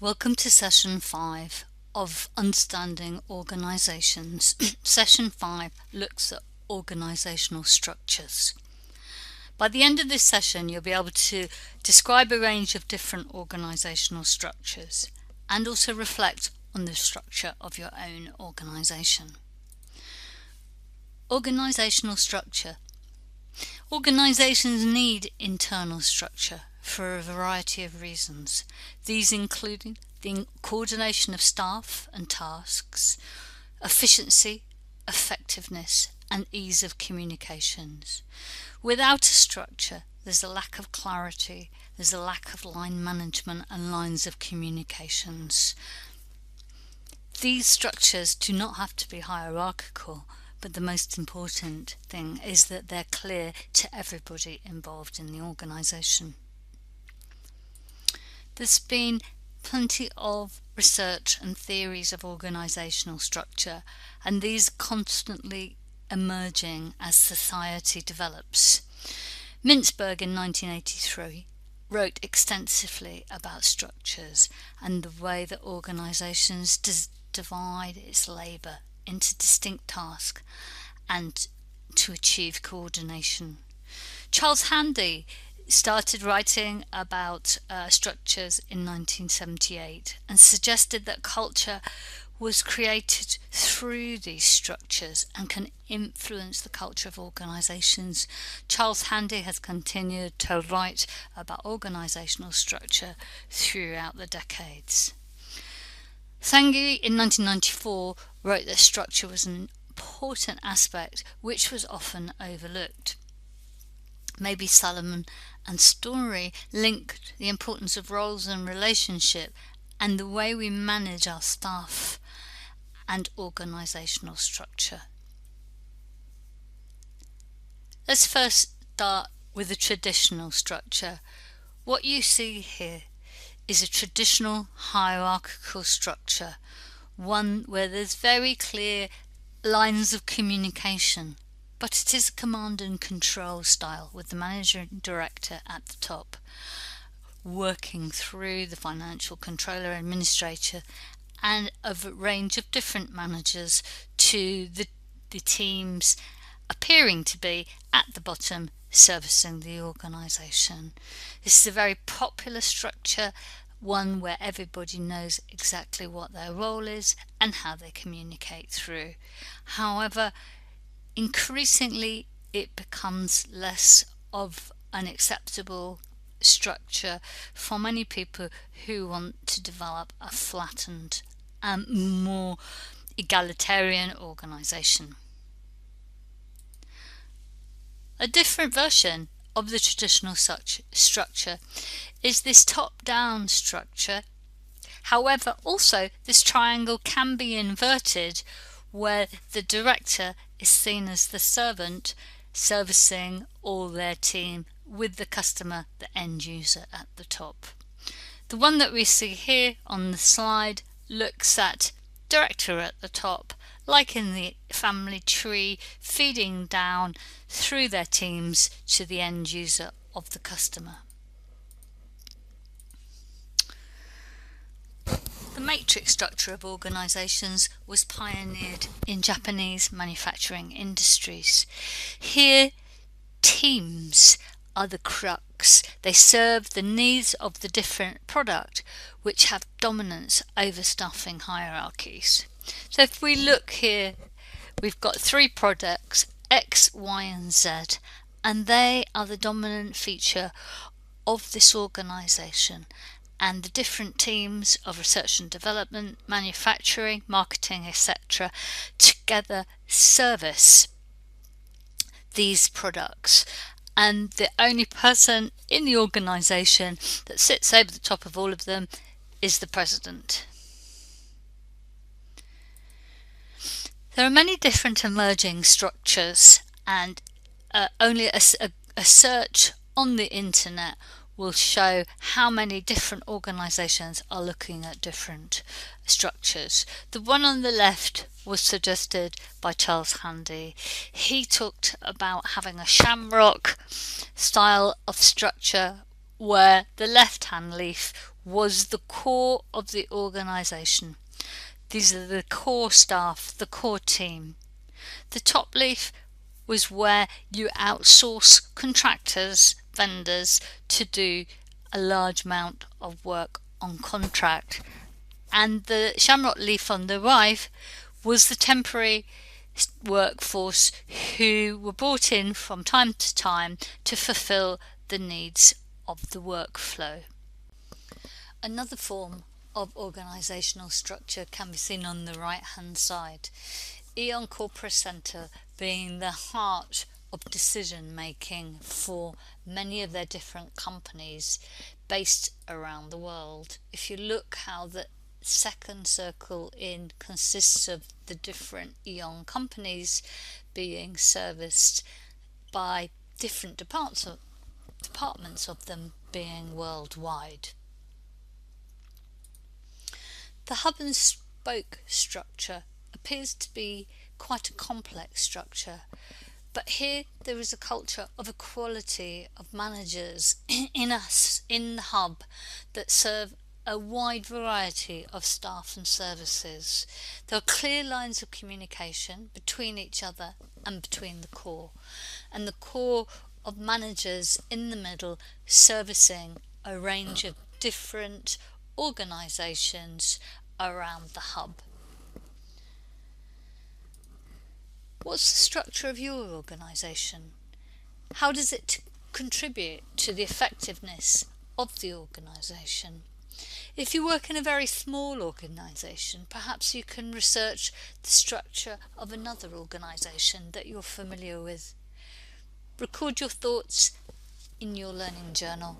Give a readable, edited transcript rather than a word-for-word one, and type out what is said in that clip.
Welcome to Session 5 of Understanding Organisations. Session 5 looks at organisational structures. By the end of this session, you'll be able to describe a range of different organisational structures and also reflect on the structure of your own organisation. Organisational structure. Organisations need internal structure for a variety of reasons. These include the coordination of staff and tasks, efficiency, effectiveness, and ease of communications. Without a structure, there's a lack of clarity, there's a lack of line management and lines of communications. These structures do not have to be hierarchical, but the most important thing is that they're clear to everybody involved in the organisation. There's been plenty of research and theories of organisational structure, and these are constantly emerging as society develops. Mintzberg in 1983 wrote extensively about structures and the way that organisations divide its labour into distinct tasks and to achieve coordination. Charles Handy started writing about structures in 1978 and suggested that culture was created through these structures and can influence the culture of organisations. Charles Handy has continued to write about organisational structure throughout the decades. Sanghi in 1994 wrote that structure was an important aspect which was often overlooked. Maybe Solomon and Story linked the importance of roles and relationship and the way we manage our staff and organisational structure. Let's first start with the traditional structure. What you see here is a traditional hierarchical structure, one where there's very clear lines of communication, but it is a command and control style with the manager and director at the top, working through the financial controller, administrator, and a range of different managers to the teams appearing to be at the bottom servicing the organisation. This is a very popular structure, one where everybody knows exactly what their role is and how they communicate through. However, increasingly it becomes less of an acceptable structure for many people who want to develop a flattened and more egalitarian organisation. A different version of the traditional structure is this top-down structure. However, also this triangle can be inverted, where the director is seen as the servant servicing all their team with the customer, the end user, at the top. The one that we see here on the slide looks at director at the top, like in the family tree, feeding down through their teams to the end user of the customer. The matrix structure of organisations was pioneered in Japanese manufacturing industries. Here, teams are the crux. They serve the needs of the different product, which have dominance over staffing hierarchies. So if we look here, we've got 3 products, X, Y and Z, and they are the dominant feature of this organisation, and the different teams of research and development, manufacturing, marketing, etc. together service these products. And the only person in the organisation that sits over the top of all of them is the president. There are many different emerging structures, and only a search on the internet will show how many different organisations are looking at different structures. The one on the left was suggested by Charles Handy. He talked about having a shamrock style of structure where the left-hand leaf was the core of the organisation. These are the core staff, the core team. The top leaf was where you outsource contractors, vendors to do a large amount of work on contract. And the shamrock leaf on the right was the temporary workforce who were brought in from time to time to fulfill the needs of the workflow. Another form of organisational structure can be seen on the right hand side. Eon Corporate Centre being the heart of decision making for many of their different companies based around the world. If you look how the second circle in consists of the different Eon companies being serviced by different departments of them being worldwide. The hub and spoke structure appears to be quite a complex structure, but here there is a culture of equality of managers in the hub that serve a wide variety of staff and services. There are clear lines of communication between each other and between the core, and the core of managers in the middle servicing a range of different organisations around the hub. What's the structure of your organisation? How does it contribute to the effectiveness of the organisation? If you work in a very small organisation, perhaps you can research the structure of another organisation that you're familiar with. Record your thoughts in your learning journal.